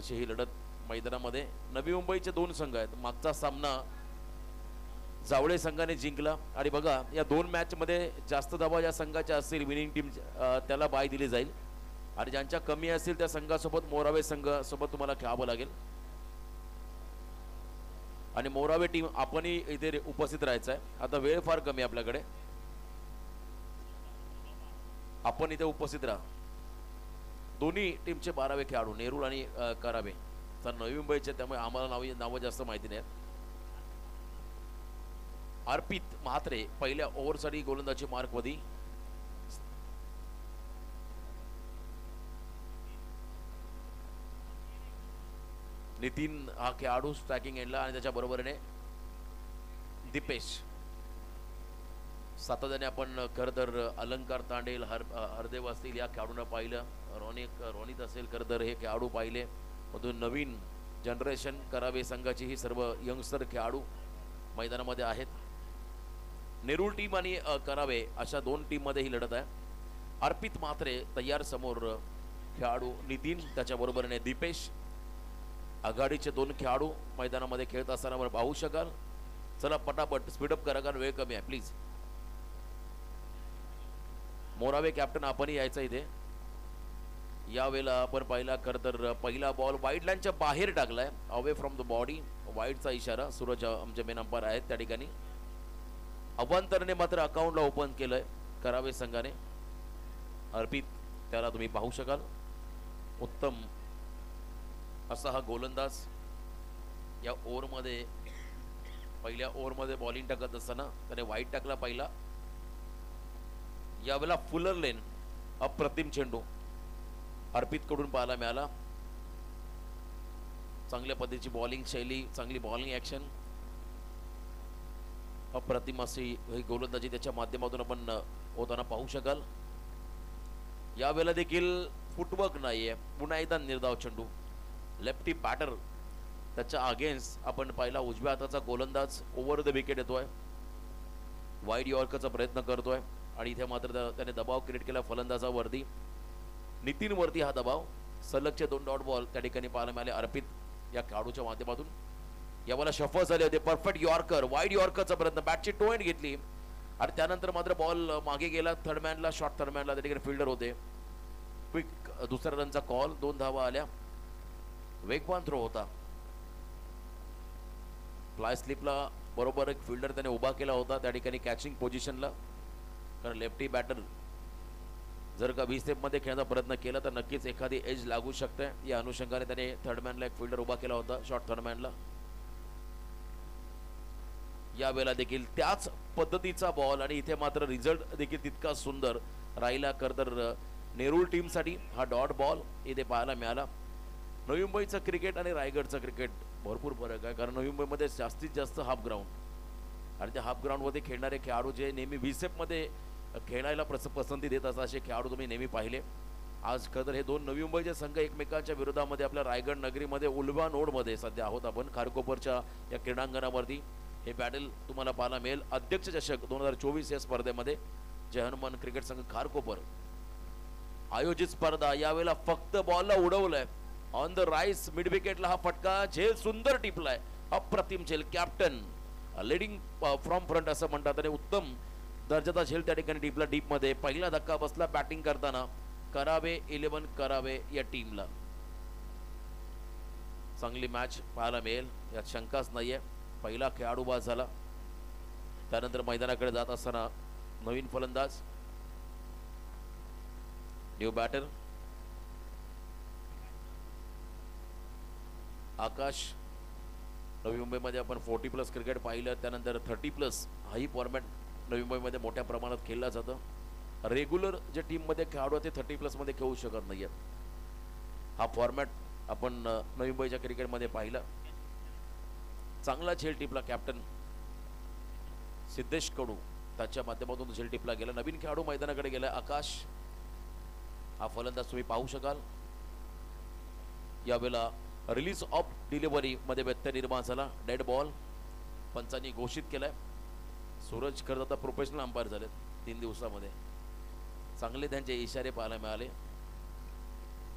अशी ही लढत मैदानामध्ये नवी मुंबईचे दोन संघ आहेत. मागचा सामना जावळे संघाने जिंकला आणि बघा या दोन मॅच मध्ये जास्त धावा ज्या संघाच्या असतील विनिंग टीम त्याला बाय दिली जाईल आणि ज्यांच्या कमी असतील त्या संघासोबत मोरावे संघ सोबत तुम्हाला खेळावं लागेल आणि मोरावे टीम आपणही इथे उपस्थित राहायचं आहे. आता वेळ फार कमी आपल्याकडे, आपण इथे उपस्थित राहा. दोन्ही टीमचे 12वे खेळाडू नेरूळ आणि करावे तर नवी मुंबईचे, त्यामुळे आम्हाला नावं जास्त माहिती नाहीत. अर्पित म्हात्रे पहिल्या ओव्हरसाठी गोलंदाजी मार्कमध्ये, नितीन हा खेळाडू स्ट्रायकिंग एंडला आणि त्याच्या बरोबरीने दीपेश. सातत्याने आपण खरं तर अलंकार तांडेल, हरदेव असतील या खेळाडूंना पाहिलं, रोनित असेल खरं तर हे खेळाडू पाहिले. मधून नवीन जनरेशन करावे संघाची ही सर्व यंगस्टर खेळाडू मैदानामध्ये आहेत. नेरूळ टीम आणि करावे अशा दोन टीममध्ये ही लढत आहे. अर्पित म्हात्रे तयार, समोर खेळाडू नितीन, त्याच्या बरोबरीने दीपेश. आघाडीचे दोन खेळाडू मैदानामध्ये खेळत असताना आपण पाहू शकाल. चला पटापट स्पीडअप करा कारण वेळ कमी आहे प्लीज. मोरावे कॅप्टन आपणही यायचं इथे. यावेळेला आपण पाहिला खरं तर पहिला बॉल वाईड लाईनच्या बाहेर टाकलाय, अवे फ्रॉम द बॉडी, वाईडचा इशारा. सूरज आमचे मेन अंपायर आहेत त्या ठिकाणी. अवांतरने मात्र अकाउंटला ओपन केलंय करावे संघाने. अर्पित त्याला तुम्ही पाहू शकाल. उत्तम असा हा गोलंदाज. या ओव्हरमध्ये पहिल्या ओव्हरमध्ये बॉलिंग टाकत असताना त्याने वाईड टाकला पहिला. यावेळेला फुलर लेन, अप्रतिम चेंडू अर्पित कडून पाहायला मिळाला. चांगल्या पद्धतीची बॉलिंग शैली, चांगली बॉलिंग ऍक्शन, अप्रतिम अशी ही गोलंदाजी त्याच्या माध्यमातून आपण होताना पाहू शकाल. यावेळेला देखील फुटवर्क नाहीये. पुन्हा एकदा निर्धाव चेंडू, लेफ्टी बॅटर त्याच्या अगेन्स्ट आपण पाहिला उजव्या हाताचा गोलंदाज ओव्हर द विकेट येतोय, वाईड यॉर्करचा प्रयत्न करतोय आणि इथे मात्र त्याने दबाव क्रिएट केला फलंदाजावरती. नितीन वरती हा दबाव, सलगचे 2 डॉट बॉल त्या ठिकाणी पाहायला मिळाले अर्पित या खेळाडूच्या माध्यमातून. यावेळेला शफल झाले होते, परफेक्ट यॉर्कर, वाईड यॉर्करचा प्रयत्न, बॅटची टो एंड घेतली आणि त्यानंतर मात्र बॉल मागे गेला थर्डमॅनला, शॉर्ट थर्डमॅनला. त्या ठिकाणी फिल्डर होते. क्विक दुसऱ्या रनचा कॉल, 2 धावा आल्या. वेगवान थ्रो होता. फ्लाय स्लिपला बरोबर एक फिल्डर त्याने उभा केला होता त्या ठिकाणी कॅचिंग पोझिशनला, कारण लेफ्टी बॅटर जर का 20 स्टेपमध्ये खेळण्याचा प्रयत्न केला तर नक्कीच एखादी एज लागू शकते. या अनुषंगाने त्याने थर्डमॅनला एक फिल्डर उभा केला होता, शॉर्ट थर्डमॅनला. यावेळेला देखील त्याच पद्धतीचा बॉल आणि इथे मात्र रिझल्ट देखील तितका सुंदर राहिला. खरं तर नेरूळ टीमसाठी हा डॉट बॉल इथे पाहायला मिळाला. नवी मुंबईचं क्रिकेट आणि रायगडचं क्रिकेट भरपूर फरक आहे, कारण नवी मुंबईमध्ये जास्तीत जास्त हाफ ग्राउंड आणि त्या हाफ ग्राउंडमध्ये खेळणारे खेळाडू जे नेहमी व्हीसेपमध्ये खेळायला पसंती देत असतात असे खेळाडू तुम्ही नेहमी पाहिले. आज खरं तर हे दोन नवी मुंबईचे संघ एकमेकांच्या विरोधामध्ये आपल्या रायगड नगरीमध्ये उल्वा नोडमध्ये सध्या आहोत आपण खारकोपरच्या या क्रीडांगणावरती. हे बॅटल तुम्हाला पाहायला मिळेल. अध्यक्ष चषक 2024 या स्पर्धेमध्ये जय हनुमान क्रिकेट संघ खारकोपर आयोजित स्पर्धा. यावेळेला फक्त बॉलला उडवलंय ऑन द राईस मिड विकेटला हा फटका, झेल सुंदर टिपलाय, अप्रतिम झेल. कॅप्टन लिडिंग फ्रॉम फ्रंट असं म्हणतात आणि उत्तम दर्जाचा झेल त्या ठिकाणी टिपला डीपमध्ये. पहिला धक्का बसला बॅटिंग करताना करावे 11 करावे या टीमला. चांगली मॅच पाहायला मिळेल यात शंकाच नाहीये. पहिला खेळाडू बाद झाला, त्यानंतर मैदानाकडे जात असताना नवीन फलंदाज, न्यू बॅटर आकाश. नवी मुंबईमध्ये आपण 40+ क्रिकेट पाहिलं, त्यानंतर 30+ हाही फॉर्मॅट नवी मुंबईमध्ये मोठ्या प्रमाणात खेळला जातं. रेग्युलर जे टीममध्ये खेळाडू ते 30+ मध्ये खेळू शकत नाही आहेत. हा फॉर्मॅट आपण नवी मुंबईच्या क्रिकेटमध्ये पाहिला. चांगला झेल टिपला कॅप्टन सिद्धेश कडू, त्याच्या माध्यमातून झेल टिपला गेला. नवीन खेळाडू मैदानाकडे गेला आकाश. हा फलंदाज तुम्ही पाहू शकाल. यावेळेला रिलीज ऑफ डिलिव्हरी मध्ये व्यत्यय निर्माण झाला, डेड बॉल पंचांनी घोषित केलाय. सूरज खरं आता प्रोफेशनल अंपायर झालेत 3 दिवसामध्ये. चांगले त्यांचे इशारे पाहायला मिळाले.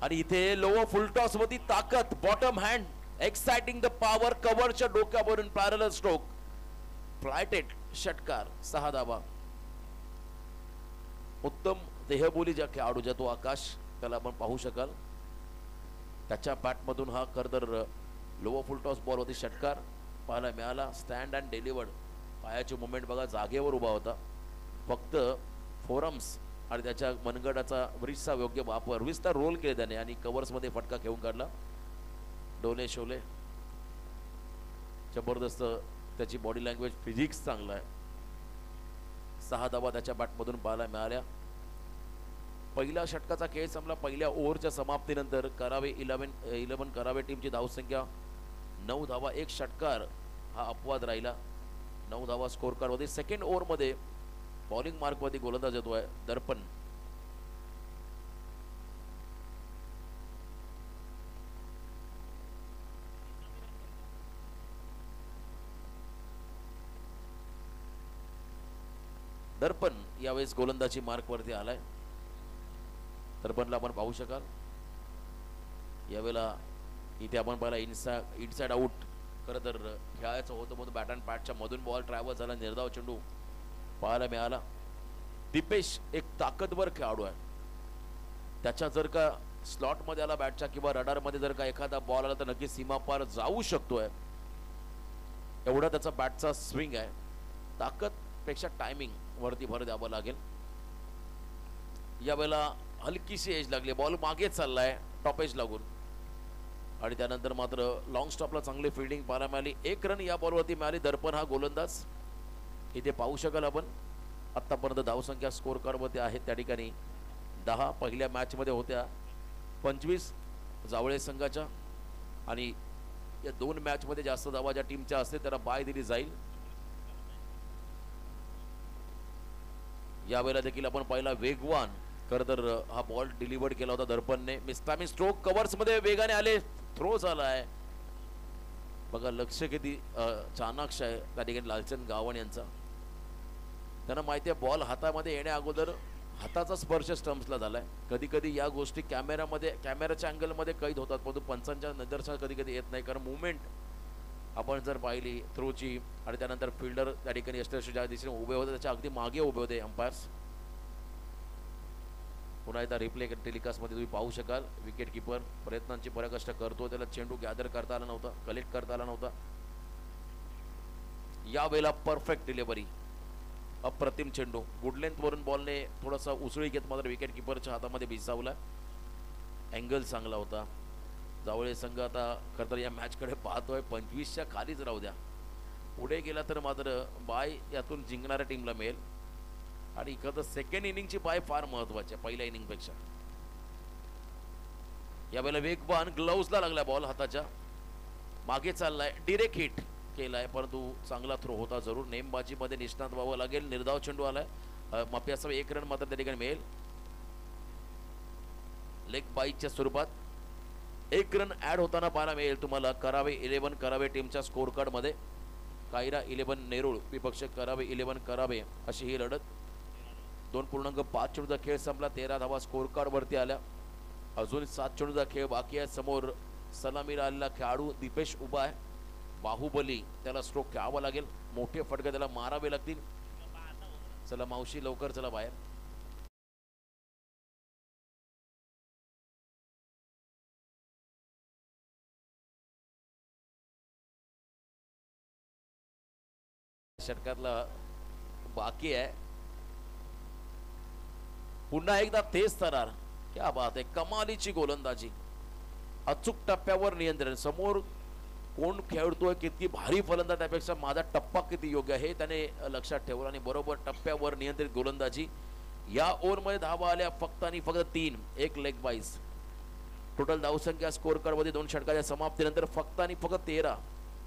आणि इथे लोअर फुल टॉस मध्ये ताकद, bottom hand, exciting the power, कव्हरच्या डोक्यावरून पॅरलल स्ट्रोक, फ्लायटेड षटकार, 6 धावा. उत्तम देहबोली ज्या खेळाडूच्या तो आकाश, त्याला आपण पाहू शकाल. त्याच्या बॅटमधून हा कर्दर लोअर फुल टॉस बॉल होती, षटकार पाहायला मिळाला. स्टँड अँड डिलिव्हर्ड, पायाची मुवमेंट बघा, जागेवर उभा होता. फक्त फोरम्स आणि त्याच्या मनगटाचा ब्रिजचा योग्य वापर, विस्तार रोल केले त्याने आणि कव्हर्समध्ये फटका घेऊन काढला. डोले शोले, जबरदस्त त्याची बॉडी लँग्वेज, फिजिक्स चांगला आहे. 6 धावा त्याच्या बॅटमधून पाहायला मिळाल्या. पहिल्या षटकाचा खेळ संपला. पहिल्या ओव्हरच्या समाप्तीनंतर करावे 11 करावे टीमची धावसंख्या 9 धावा, 1 षटकार हा अपवाद राहिला. 9 धावा स्कोर कार्ड होते. सेकंड ओव्हरमध्ये बॉलिंग मार्कमध्ये गोलंदाज येतोय दर्पण. दर्पण यावेळेस गोलंदाजी मार्कवरती आलाय. दर्पणला आपण पाहू शकाल. यावेळेला इथे आपण पाहिला इनसाइड आउट. खरं तर खेळायचं होतं म्हणून बॅट अँड पॅडच्या मधून बॉल ट्रॅव्हल झाला, निर्धाव चेंडू पाहायला मिळाला. दीपेश एक ताकदवर खेळाडू आहे. त्याच्या जर का स्लॉटमध्ये आला बॅटच्या किंवा रडारमध्ये जर का एखादा बॉल आला तर नक्की सीमा पार जाऊ शकतोय, एवढा त्याचा बॅटचा स्विंग आहे. ताकद पेक्षा टायमिंग वरती भर द्यावं लागेल. यावेळेला हलकीशी एज लागली, बॉल मागे चाललाय टॉप एज लागून आणि त्यानंतर मात्र लॉंग स्टॉपला चांगली फिल्डिंग पाहायला मिळाली. 1 रन या बॉलवरती मिळाली. दर्पण हा गोलंदाज इथे पाहू शकाल आपण. आतापर्यंत धावसंख्या स्कोर कार्डमध्ये आहेत त्या ठिकाणी 10. पहिल्या मॅचमध्ये होत्या 25 जावळे संघाच्या आणि या 2 मॅचमध्ये जास्त धावा ज्या टीमच्या असते त्याला बाय दिली जाईल. यावेळेला देखील आपण पाहिला वेगवान खरं तर हा बॉल डिलिव्हर्ड केला होता दर्पणने. मिस्टामी स्ट्रोक, कव्हर्स मध्ये वेगाने आले, थ्रो झालाय. बघा लक्ष किती चाणाक्ष आहे त्या ठिकाणी लालचंद गावण यांचा. त्यांना माहिती आहे बॉल हातामध्ये येण्या अगोदर हाताचा स्पर्श स्टम्प्सला झालाय. कधी कधी या गोष्टी कॅमेराच्या अँगलमध्ये कैद होतात, परंतु पंचांच्या निदर्शनात कधी कधी येत नाही. कारण मुवमेंट आपण जर पाहिली थ्रोची आणि त्यानंतर फिल्डर त्या ठिकाणी यष्टरशी ज्या दिशेने उभे होते त्याच्या अगदी मागे उभे होते अंपायर्स. पुन्हा एकदा रिप्ले टेलिकास्टमध्ये तुम्ही पाहू शकाल. विकेट किपर प्रयत्नांची पराकाष्ठा करतो, त्याला चेंडू गॅदर करता आला नव्हता, कलेक्ट करता आला नव्हता. यावेळेला परफेक्ट डिलिव्हरी, अप्रतिम चेंडू. गुड लेंथ वरून बॉलने थोडासा उसळी घेत मात्र विकेट किपरच्या हातामध्ये भिसावला. अँगल चांगला होता. जावळे संघ आता खरं तर या मॅचकडे पाहतोय 25च्या खालीच राहू द्या. पुढे गेला तर मात्र बाय यातून जिंकणाऱ्या टीमला मिळेल. आणि इकडं सेकंड इनिंगची बाय फार महत्वाची आहे पहिल्या इनिंगपेक्षा. यावेळेला वेगवान, ग्लव्सला लागला बॉल हाताच्या, मागे चाललाय, डिरेक्ट हिट केलाय परंतु चांगला थ्रो होता जरूर. नेमबाजीमध्ये निष्णात व्हावं लागेल. निर्धाव चेंडू आलाय, माफी असावं. 1 रन मात्र त्या ठिकाणी मिळेल. लेग बाईच्या स्वरूपात 1 रन ऍड होताना पाहायला मिळेल तुम्हाला. करावे 11 करावे टीमच्या स्कोर कार्ड मध्ये. कायरा 11 नेरूळ विपक्ष करावे 11 करावे अशी ही लढत. 2.5 चेंडूचा खेळ संपला. 13 धावा स्कोर कार्ड वरती आल्या. अजून 7 चेंडूचा खेळ बाकी आहे. समोर सलामीला आलेला खेळाडू दीपेश उभा आहे, बाहुबली. त्याला स्ट्रोक खेळावा लागेल, मोठे फटके त्याला मारावे लागतील. चला मावशी लवकर चला बाहेर. षटकातला बाकी आहे. पुन्हा एकदा तेज तरार. क्या बात आहे, कमालीची गोलंदाजी, अचूक टप्प्यावर नियंत्रण. समोर कोण खेळतोय, किती भारी फलंदाज, त्यापेक्षा माझा टप्पा किती योग्य आहे त्याने लक्षात ठेवलं आणि बरोबर टप्प्यावर नियंत्रित गोलंदाजी. या ओव्हरमध्ये धावा आल्या फक्त आणि फक्त 3, 1 लेग बाईस. टोटल धावसंख्या स्कोर कार्ड मध्ये 2 षटकाच्या समाप्तीनंतर फक्त आणि फक्त 13,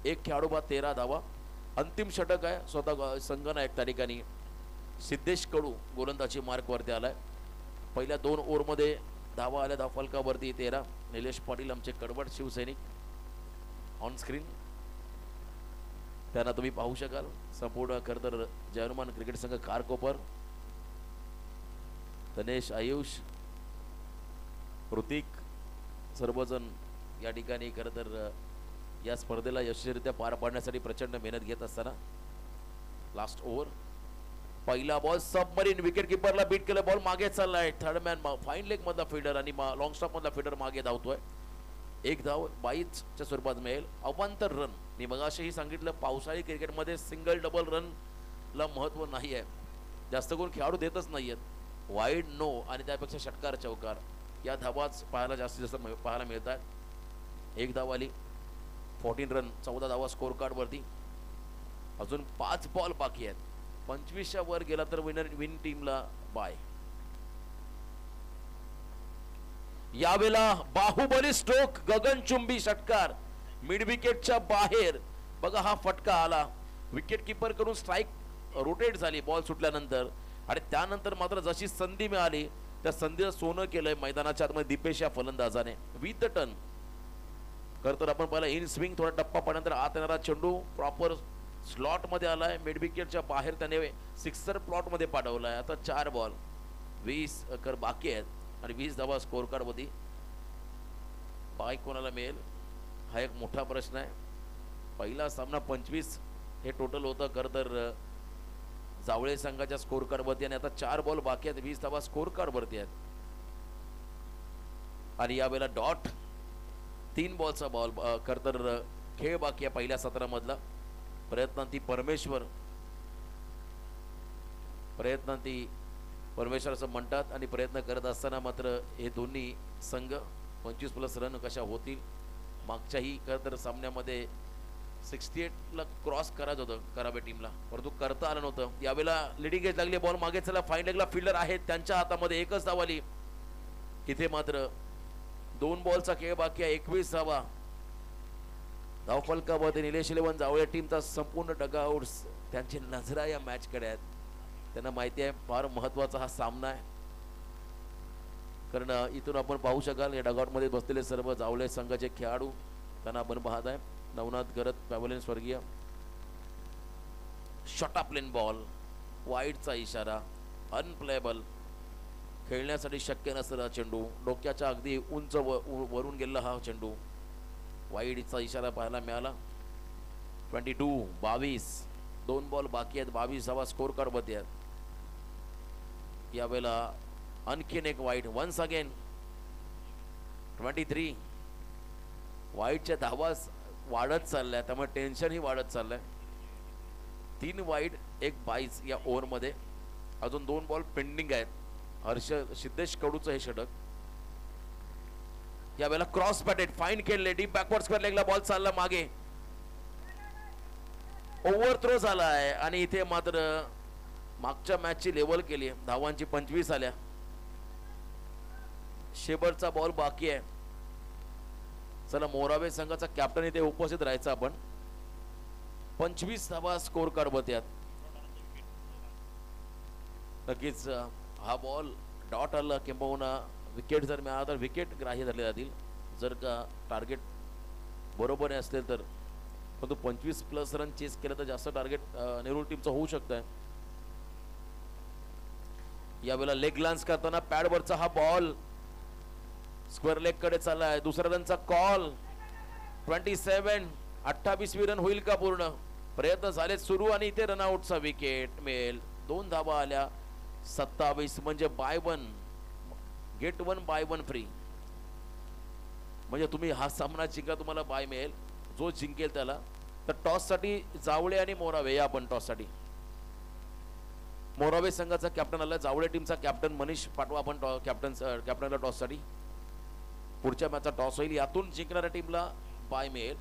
1 खेळाडू बाद 13 धावा. अंतिम षटक आहे. स्वतः संघनायक त्या ठिकाणी सिद्धेश कडू गोलंदाजी मार्कवरती आलाय. पहिल्या 2 ओव्हरमध्ये धावा आल्या धावफलकावरती 13. निलेश पाटील आमचे कडवट शिवसैनिक ऑन स्क्रीन, त्यांना तुम्ही पाहू शकाल. संपूर्ण खरं तर जयनुमान क्रिकेट संघ खारकोपर, तनेश, आयुष, ऋतिक, सर्वजण या ठिकाणी खरं तर या स्पर्धेला यशस्वीरित्या पार पाडण्यासाठी प्रचंड मेहनत घेत असताना लास्ट ओव्हर पहिला बॉल सबमरीन विकेट किपरला बीट केलं बॉल मागे चाललाय थर्ड मॅन फाईन लेग मधला फिल्डर आणि लॉंग स्टॉप मधला फिल्डर मागे धावतोय एक धाव 22च्या स्वरूपात मिळेल अवांतर रन मी मगाशीही सांगितलं पावसाळी क्रिकेटमध्ये सिंगल डबल रन ला महत्व नाही आहे जास्त करून खेळाडू देतच नाहीयेत वाईड नो आणि त्यापेक्षा षटकार चौकार या धावाच पाहायला जास्तीत जास्त पाहायला मिळतात एक धाव आली 14 रन 14 धावा स्कोर कार्ड वरती अजून 5 बॉल बाकी आहेत 25च्या वर गेला तर विन टीमला बाय यावेळेला बाहुबली स्ट्रोक गगनचुंबी षटकार मिड विकेटच्या बाहेर बघा हा फटका आला विकेट किपर कडून स्ट्राइक रोटेट झाली बॉल सुटल्यानंतर आणि त्यानंतर मात्र जशी संधी मिळाली त्या संधीला सोनं केलंय मैदानाच्या आतमध्ये दीपेश या फलंदाजाने विथ द टर्न तर आपण पहिला इन स्विंग थोडा टप्पा पडल्यानंतर आत येणारा चेंडू प्रॉपर स्लॉट मध्ये आलाय मिड विकेटच्या बाहेर त्याने सिक्सर प्लॉट मध्ये पाठवलाय आता 4 बॉल 20 कर बाकी आहेत आणि 20 धावा स्कोर कार्ड मध्ये बाय कोणाला मिळेल हा एक मोठा प्रश्न आहे पहिला सामना 25 हे टोटल होतं खरं तर जावळे संघाच्या स्कोर कार्ड वरती आणि आता 4 बॉल बाकी आहेत 20 धावा स्कोर कार्ड वरती आहेत आणि यावेळेला डॉट 3 बॉलचा बॉल खरं तर खेळ बाकी आहे पहिल्या 17 मधला प्रयत्नांती परमेश्वर असं म्हणतात आणि प्रयत्न करत असताना मात्र हे दोन्ही संघ 25+ रन कशा होतील मागच्याही खरं तर सामन्यामध्ये 68 ला क्रॉस करायचं होतं करावे टीमला परंतु करता आलं नव्हतं यावेळेला लिडिंग एज लागली बॉल मागे चला फाईन लेगला फिल्डर आहेत त्यांच्या हातामध्ये एकच धाव आली इथे मात्र 2 बॉलचा खेळ बाकी आहे 21 धावा धावफलकामध्ये निलेश 11 जावळे टीमचा संपूर्ण डगआउट्स त्यांची नजरा या मॅच कडे आहेत त्यांना माहिती आहे फार महत्वाचा हा सामना आहे कारण इथून आपण पाहू शकाल या डगआउट मध्ये बसलेले सर्व जावळे संघाचे खेळाडू त्यांना आपण पाहत आहे नवनाथ गरत पॅव्हलियन स्वर्गीय शॉट प्लेन बॉल वाईडचा इशारा अनप्लेबल खेळण्यासाठी शक्य नसलेला चेंडू डोक्याच्या अगदी उंच वरून गेलेला हा चेंडू वाईडचा इशारा पाहायला मिळाला 22 2 बॉल बाकी आहेत 22 धावा स्कोर कार्ड मध्ये आहेत यावेळेला आणखीन एक वाईट वन्स अगेन 23 वाईटच्या धावा वाढत चालल्या त्यामुळे टेन्शन ही वाढत चाललंय 3 वाईट 1 22 या ओव्हर मध्ये अजून 2 बॉल पेंडिंग आहेत हर्ष सिद्धेश कडूचं हे षटक यावेळेला क्रॉस बॅटेड फाईन खेळले डीप बॅकवर्ड स्क्वेअर लेगला बॉल चालला मागे ओव्हर थ्रो झालाय आणि इथे मात्र मागच्या मॅचची लेवल केली धावांची 25 आल्या शेवटचा बॉल बाकी आहे चला मोरावे संघाचा कॅप्टन इथे उपस्थित राहायचा आपण 25 धावा स्कोर कार्ड वर यात नक्कीच हा बॉल डॉट आला किंबहुना विकेट जर मिळाला तर विकेट ग्राह्य धरले जातील जर का टार्गेट बरोबर असेल तर परंतु 25+ रन चेस केलं तर जास्त टार्गेट नेहरू टीमचं होऊ शकतं यावेळेला लेग लान्स करताना पॅडवरचा हा बॉल स्क्वेअर लेग कडे चाललाय दुसऱ्या रनचा कॉल 27 28वी रन होईल का पूर्ण प्रयत्न झाले सुरू आणि इथे रनआउटचा विकेट मिळेल 2 धावा आल्या 27 म्हणजे बाय 1 गेट 1 बाय 1 फ्री म्हणजे तुम्ही हा सामना जिंका तुम्हाला बाय मिळेल जो जिंकेल त्याला तर टॉस साठी जावळे आणि मोरावे या आपण टॉस साठी मोरावे संघाचा कॅप्टन आला जावळे टीमचा कॅप्टन मनीष पाठवा आपण कॅप्टनला टॉस साठी पुढच्या मॅचचा टॉस होईल यातून जिंकणाऱ्या टीमला बाय मिळेल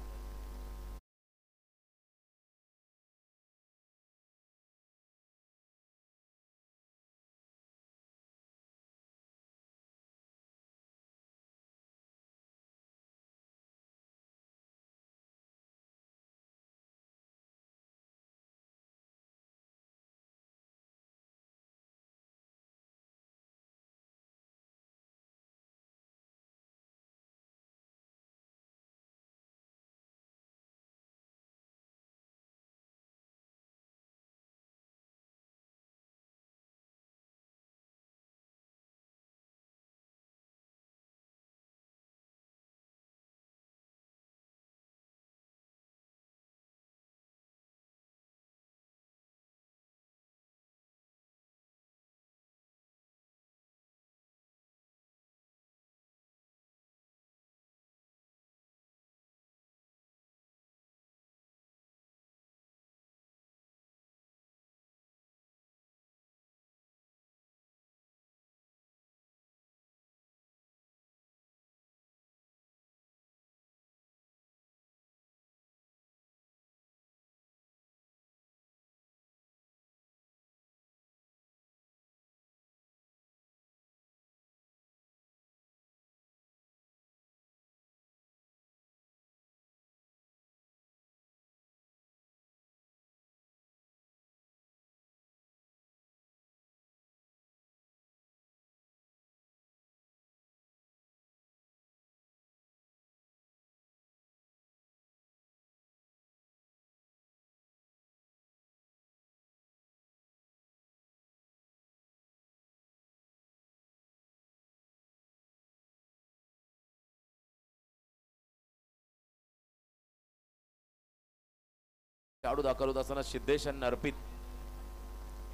खेळाडू दाखल होत असताना सिद्धेश आणि अर्पित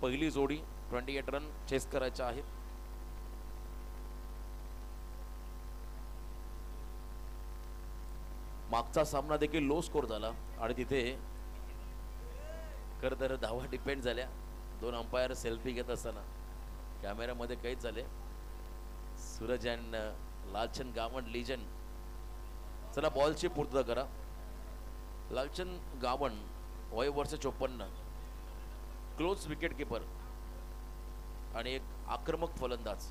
पहिली जोडी 28 रन चेस करायच्या आहेत. मागचा सामना देखील लो स्कोर झाला आणि तिथे खरं तर धावा डिपेंड झाल्या. दोन अंपायर सेल्फी घेत असताना कॅमेऱ्यामध्ये कैद झाले. Suraj and Lalchand Gawand legend. चला बॉलची पूर्तता करा. लालचंद गावंड वय वर्ष 54, क्लोज विकेट कीपर आणि एक आक्रमक फलंदाज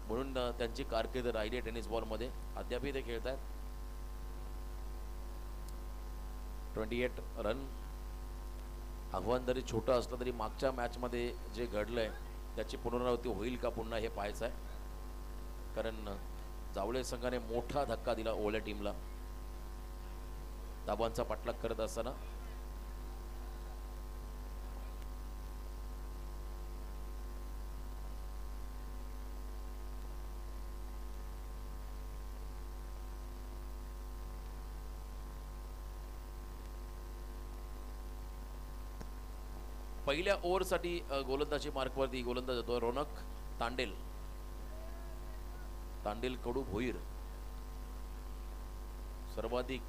म्हणून त्यांची कारकीर्द राहिली टेनिस बॉलमध्ये. अद्यापही ते खेळत आहेत. 28 रन. आव्हान जरी छोटं असलं तरी मागच्या मॅचमध्ये जे घडलंय त्याची पुनरावृत्ती होईल का पुन्हा हे पाहायचं आहे. कारण जावळे संघाने मोठा धक्का दिला ओल्या टीमला धाबांचा पाठलाग करत असताना. पहिल्या ओव्हरसाठी गोलंदाजी मार्कवरती गोलंदाज होतो रोनक तांडेल. तांडेल कडू भोईर सर्वाधिक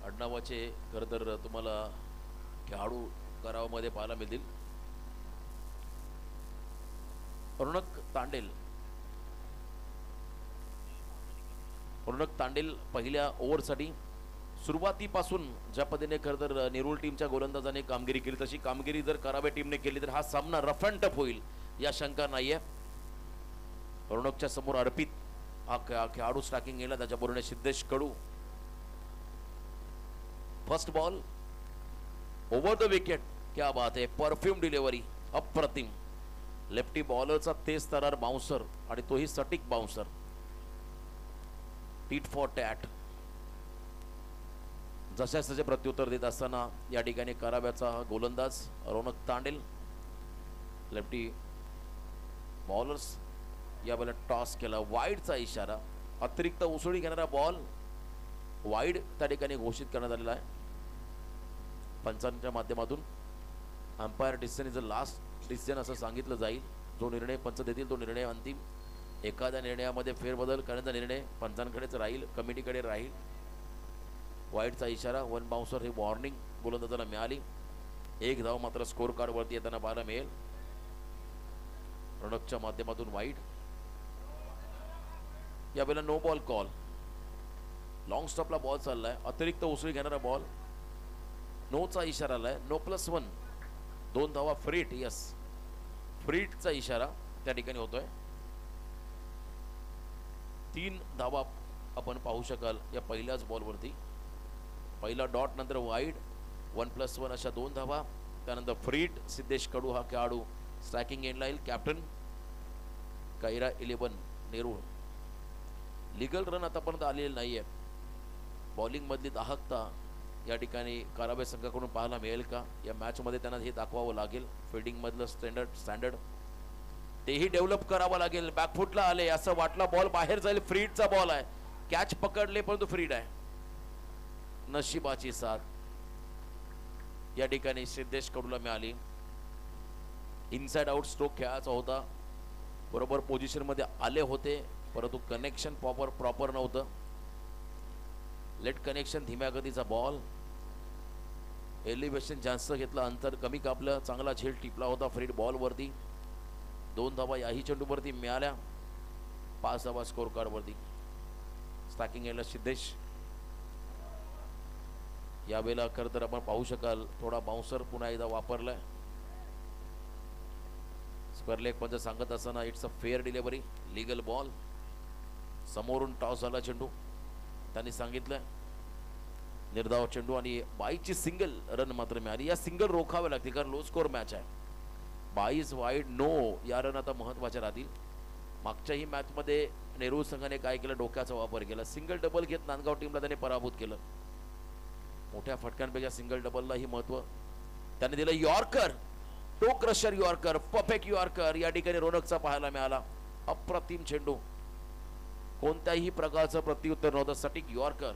आडनावाचे खरं तर तुम्हाला खेळाडू करावामध्ये पाहायला मिळतील. रोनक तांडेल पहिल्या ओव्हरसाठी सुरुवातीपासून ज्या पद्धतीने खरं तर नेरूळ टीमच्या गोलंदाजाने कामगिरी केली तशी कामगिरी जर करावे टीमने केली तर हा सामना रफ अँड टफ होईल या शंका नाहीये. रोनकच्या समोर अर्पित हा खेळाडू स्ट्रायकिंग गेला. त्याच्याबरोबर Siddhesh Kadu. First ball over the wicket. क्या बात है. परफ्यूम डिलिव्हरी अप्रतिम. लेफ्टी बॉलरचा तेज तरार बाउन्सर आणि तोही सटीक बाउन्सर. Tit for tat. जशाच त्याचे प्रत्युत्तर देत असताना या ठिकाणी कराव्याचा गोलंदाज रोनक तांडेल. लेफ्टी बॉलर्स यावेळेला टॉस केला. वाईडचा इशारा. अतिरिक्त उसळी घेणारा बॉल वाईड त्या ठिकाणी घोषित करण्यात आलेला आहे पंचांच्या माध्यमातून. Umpire decision is the last decision असं सांगितलं जाईल. जो निर्णय पंच देतील तो निर्णय अंतिम. एखाद्या निर्णयामध्ये फेरबदल करण्याचा निर्णय पंचांकडेच राहील, कमिटीकडे राहील. वाईडचा इशारा. वन बाउन्सर ही वॉर्निंग गोलंदाजाला मिळाली. एक धाव मात्र स्कोर कार्ड वरती येताना पाहायला मिळेल. रोनकच्या माध्यमातून वाईड. यावेळेला नो बॉल कॉल. लॉंग स्टॉपला बॉल चाललाय. अतिरिक्त उसळी घेणारा बॉल. नोचा इशारा आलाय. नो +1. 2 धावा फ्रीट. यस, फ्रीटचा इशारा त्या ठिकाणी होतोय. 3 धावा आपण पाहू शकाल या पहिल्याच बॉलवरती. पहिला डॉट नंतर वाईड. 1+1 अशा 2 धावा. त्यानंतर फ्रीट. सिद्धेश कडू हा खेळाडू स्ट्रायकिंग एंडला येईल. Captain Kaira 11 Nerul. Legal run आतापर्यंत आलेले नाहीये. बॉलिंग मधली दाहकता या ठिकाणी करावे संघाकडून पाहायला मिळेल का या मॅच मध्ये. त्यांना हे दाखवावं लागेल. फिल्डिंग मधलं स्टँडर्ड तेही डेव्हलप करावं लागेल. बॅकफुटला आले असं वाटलं बॉल बाहेर जाईल. फ्रीडचा बॉल आहे. कॅच पकडले परंतु फ्रीड आहे. नशिबाची साथ या ठिकाणी सिद्धेश कडूला मिळाली. इनसाइड आउट स्ट्रोक खेळायचा होता. बरोबर पोझिशन मध्ये आले होते परंतु कनेक्शन प्रॉपर नव्हतं. Late connection. धीम्या गतीचा बॉल. एलिव्हेशन जास्त घेतलं. अंतर कमी कापलं. चांगला झेल टिपला होता फ्रीड बॉल वरती. 2 धावा याही चेंडूवरती मिळाल्या. 5 धावा स्कोर कार्ड वरती. स्ट्रायकिंग यायला सिद्धेश. यावेळेला खरं तर आपण पाहू शकाल थोडा बाउन्सर पुन्हा एकदा वापरलाय. स्क्वेअर लेग पंच सांगत असताना it's a fair delivery. Legal ball. समोरून टॉस झाला चेंडू. त्यांनी सांगितलं निर्धाव चेंडू आणि 22ची सिंगल रन मात्र मिळाली. या सिंगल रोखावे लागतील कारण लो स्कोर मॅच आहे. 22 वाईड नो या रन आता महत्वाच्या राहतील. मागच्याही मॅचमध्ये नेरूळ संघाने काय केलं डोक्याचा वापर केला. सिंगल डबल घेत नांदगाव टीमला त्याने पराभूत केलं. मोठ्या फटक्यांपेक्षा सिंगल डबललाही महत्व त्याने दिलं. यॉर्कर. टो क्रशर यॉर्कर. परफेक्ट यॉर्कर या ठिकाणी रोनकचा पाहायला मिळाला. अप्रतिम चेंडू. कोणत्याही प्रकारचं प्रत्युत्तर नव्हतं. सटीक यॉर्कर.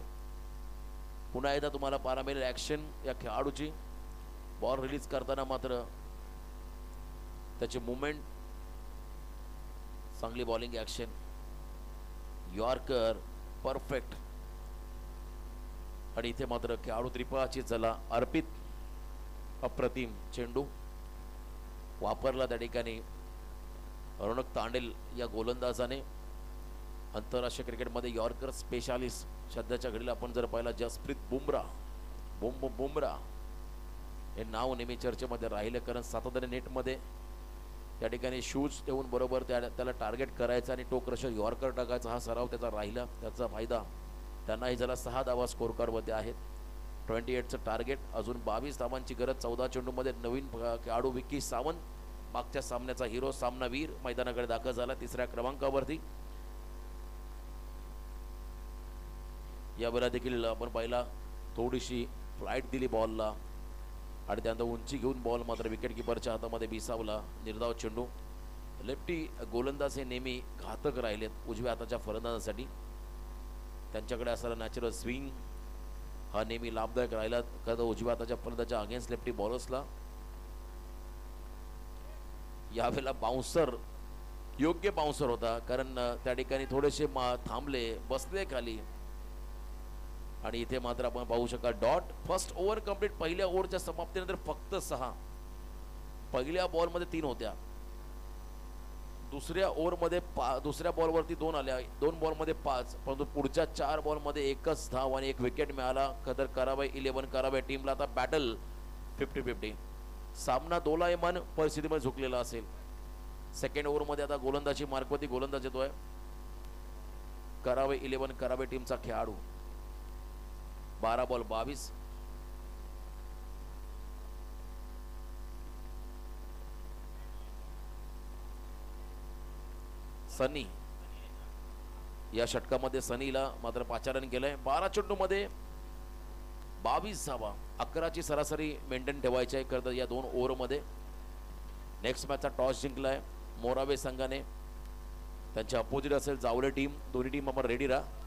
पुन्हा एकदा तुम्हाला पाहायला मिळेल ॲक्शन या खेळाडूची. बॉल रिलीज करताना मात्र त्याची मुवमेंट, चांगली बॉलिंग ॲक्शन, यॉर्कर परफेक्ट. आणि इथे मात्र खेळाडू त्रिफळाची चला. अर्पित अप्रतिम चेंडू वापरला त्या ठिकाणी रौनक तांडेल या गोलंदाजाने. आंतरराष्ट्रीय क्रिकेटमध्ये यॉर्कर स्पेशालिस्ट सध्याच्या घडीला आपण जर पाहिला जसप्रीत बुमराह हे नाव नेहमी चर्चेमध्ये राहिलं, कारण सातत्याने नेटमध्ये त्या ठिकाणी शूज ठेवून बरोबर त्याला टार्गेट करायचं आणि टोक क्रशर यॉर्कर टाकायचा हा सराव त्याचा राहिला. त्याचा फायदा त्यांनाही झाला. 6 धावा स्कोर कार्डमध्ये आहेत. 28चं टार्गेट, अजून 22 धावांची गरज. 14 चेंडूमध्ये नवीन खेळाडू विक्की सावंत, मागच्या सामन्याचा हिरो, सामनावीर मैदानाकडे दाखल झाला 3ऱ्या क्रमांकावरती. यावेळेला देखील आपण पाहिला थोडीशी फ्लाईट दिली बॉलला आणि त्यानंतर उंची घेऊन बॉल मात्र विकेट किपरच्या हातामध्ये बिसावला. निर्धाव चेंडू. लेफ्टी गोलंदाज हे नेहमी घातक राहिलेत उजव्या हाताच्या फलंदाजासाठी. त्यांच्याकडे असणारा नॅचरल स्विंग हा नेहमी लाभदायक राहिला कारण उजव्या हाताच्या फलंदाजाच्या अगेन्स्ट लेफ्टी बॉलर्सला. यावेळेला बाउन्सर योग्य बाउन्सर होता, कारण त्या ठिकाणी थोडेसे थांबले, बसले खाली. आणि इथे मात्र आपण पाहू शकाल डॉट. First over complete. पहिल्या ओव्हरच्या समाप्तीनंतर फक्त 6. पहिल्या बॉलमध्ये 3 होत्या, दुसऱ्या ओव्हरमध्ये दुसऱ्या बॉलवरती 2 आल्या, 2 बॉलमध्ये 5, परंतु पुढच्या 4 बॉलमध्ये 1च धाव आणि 1 विकेट मिळाला. कदर करावे 11 करावे टीमला. आता बॅटल 50-50. सामना दोलायमान परिस्थितीमध्ये झुकलेला असेल. सेकंड ओव्हरमध्ये आता गोलंदाजी मार्कवरती गोलंदाज येतोय. करावे 11 करावे टीमचा खेळाडू. 12 बॉल 22. सनी या षटकामध्ये सनीला मात्र पाचारण केलंय. 12 चेंडूमध्ये 22 धावा. 11ची सरासरी मेंटेन ठेवायची आहे करता या 2 ओव्हरमध्ये. नेक्स्ट मॅचचा टॉस जिंकलाय मोरावे संघाने. त्यांच्या अपोजिट असेल जावले टीम. दोन्ही टीम आपण रेडी राहा.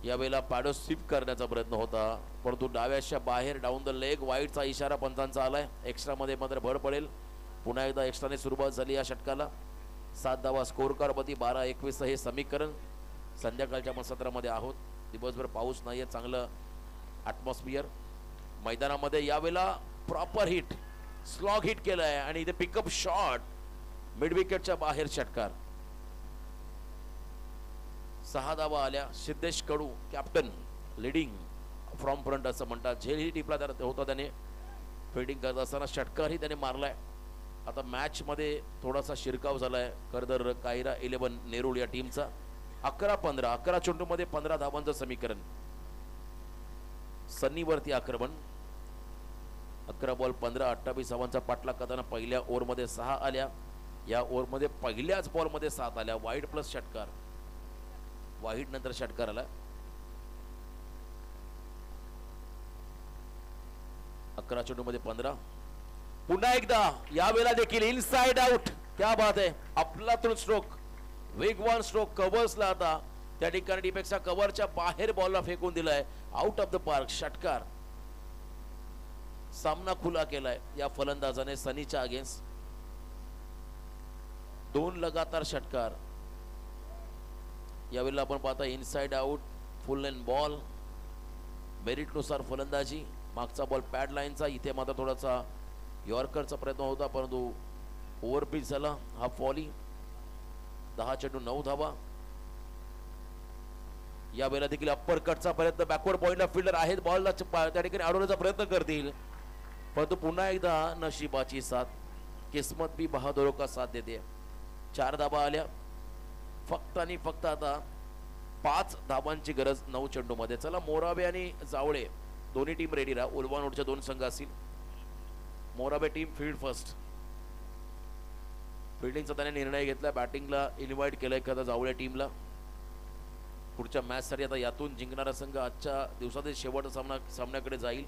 यावेळेला पॅडो स्वीप करण्याचा प्रयत्न होता, परंतु डाव्याच्या बाहेर डाऊन द लेग. वाईडचा इशारा पंचांचा आलाय. एक्स्ट्रामध्ये मात्र भर पडेल. पुन्हा एकदा एक्स्ट्राने सुरुवात झाली या षटकाला. 7 धावा स्कोर कार्डवरती. 12-21 हे समीकरण. संध्याकाळच्या सत्रामध्ये आहोत. दिवसभर पाऊस नाहीये, चांगलं ॲटमॉस्फिअर मैदानामध्ये. यावेळेला प्रॉपर हिट, स्लॉग हिट केलाय आणि इथे पिकअप शॉट मिड विकेटच्या बाहेर. षटकार. 6 धावा आल्या. सिद्धेश कडू कॅप्टन, लीडिंग फ्रॉम फ्रंट असं म्हणतात. झेलही टिपला होता त्याने फिल्डिंग करत असताना. षटकारही त्याने मारलाय. आता मॅचमध्ये थोडासा शिरकाव झालाय करदर कायरा 11 नेरूळ या टीमचा. 11-15. 11 चेंडूमध्ये 15 धावांचं समीकरण. सन्नीवरती आक्रमण. 11 बॉल 15, 28 धावांचा पाठलाग करताना पहिल्या ओव्हरमध्ये 6 आल्या. या ओव्हरमध्ये पहिल्याच बॉलमध्ये 7 आल्या. वाईड प्लस षटकार. वाईड नंतर षटकार आला. 11 चेंडूमध्ये 15. पुन्हा एकदा यावेळेला देखील इनसाइड आउट. क्या बात आहे. अफलातून स्ट्रोक, वेगवान स्ट्रोक. कव्हर्सला आता त्या ठिकाणी डीपेक्षा कव्हरच्या बाहेर बॉलला फेकून दिलाय. Out of the park. षटकार. सामना खुला केलाय या फलंदाजाने सनीच्या अगेन्स्ट. 2 लगातार षटकार. यावेळेला आपण पाहता inside out, full length ball. मेरिटनुसार फलंदाजी. मागचा बॉल पॅड लाईनचा. इथे मात्र थोडासा यॉर्करचा प्रयत्न होता, परंतु ओव्हरपिच झाला. हा फॉली. 10 चेंडू 9 धावा. यावेळेला देखील अप्पर कटचा प्रयत्न. बॅकवर्ड पॉइंटला फिल्डर आहेत. बॉलला त्या ठिकाणी अडवण्याचा प्रयत्न करतील, परंतु पुन्हा एकदा नशिबाची साथ. किस्मत भी बहादुरों का साथ देते. 4 धावा आल्या फक्त आणि फक्त. आता 5 धावांची गरज 9 चेंडूमध्ये. चला मोराबे आणि जावळे दोन्ही टीम रेडी राहा. उलवानोडच्या 2 संघ असतील. मोराबे टीम फील्ड फर्स्ट. फिल्डिंगचा त्याने निर्णय घेतला. बॅटिंगला इन्व्हाइट केलंय का जावळे टीमला. पुढच्या मॅचसाठी आता यातून जिंकणारा संघ आजच्या दिवसातील शेवटचा सामन्याकडे जाईल.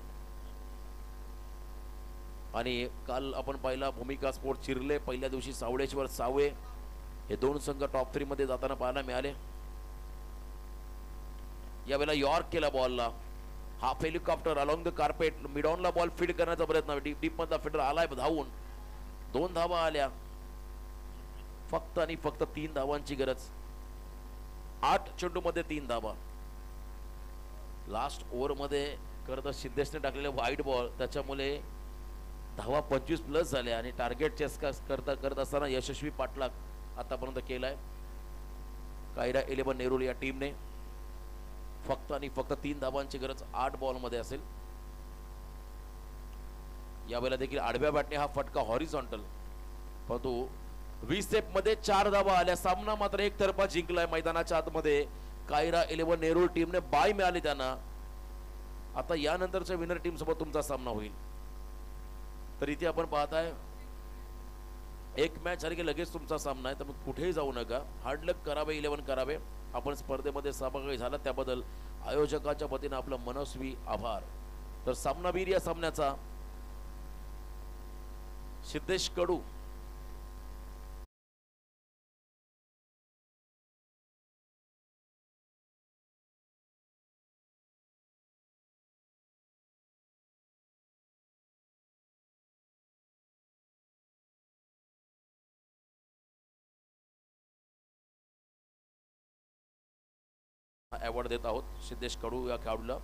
आणि काल आपण पाहिला भूमिका स्पोर्ट चिरले. पहिल्या दिवशी सावळेश्वर सावे हे 2 संघ टॉप 3 मध्ये जाताना पाहायला मिळाले. यावेळेला यॉर्क केला बॉलला. Half helicopter along the carpet mid ऑनला बॉल फीड करण्याचा प्रयत्न डीप मधला फिल्डर आलाय धावून 2 धावा आल्या फक्त आणि फक्त 3 धावांची गरज 8 चेंडू मध्ये 3 धावा लास्ट ओव्हर मध्ये करत सिद्धेशने टाकलेले वाईट बॉल त्याच्यामुळे धावा 25 प्लस झाल्या आणि टार्गेट चेस करत असताना यशस्वी पाठलाग आतापर्यंत केलाय कायरा 11 नेरूळ या टीमने फक्त आणि फक्त 3 धावांची गरज 8 बॉल मध्ये असेल यावेळेला देखील आडव्या बॅटने हा फटका हॉरिझॉन्टल परंतु 20 स्टेप मध्ये 4 धावा आल्या सामना मात्र एकतर्फा जिंकलाय मैदानाच्या आतमध्ये कायरा 11 नेरूळ टीमने बाय मिळाली त्यांना आता यानंतरच्या विनर टीम सोबत तुमचा सामना होईल तर इथे आपण पाहताय एक मॅच झाली की लगेच तुमचा सामना आहे तर मग कुठेही जाऊ नका हार्ड लक करावे 11 करावे आपण स्पर्धेमध्ये सहभागी झाला त्याबद्दल आयोजकाच्या वतीने आपलं मनस्वी आभार तर सामनावीर या सामन्याचा सिद्धेश कडू अवॉर्ड देत आहोत सिद्धेश कडू या खेळाडूला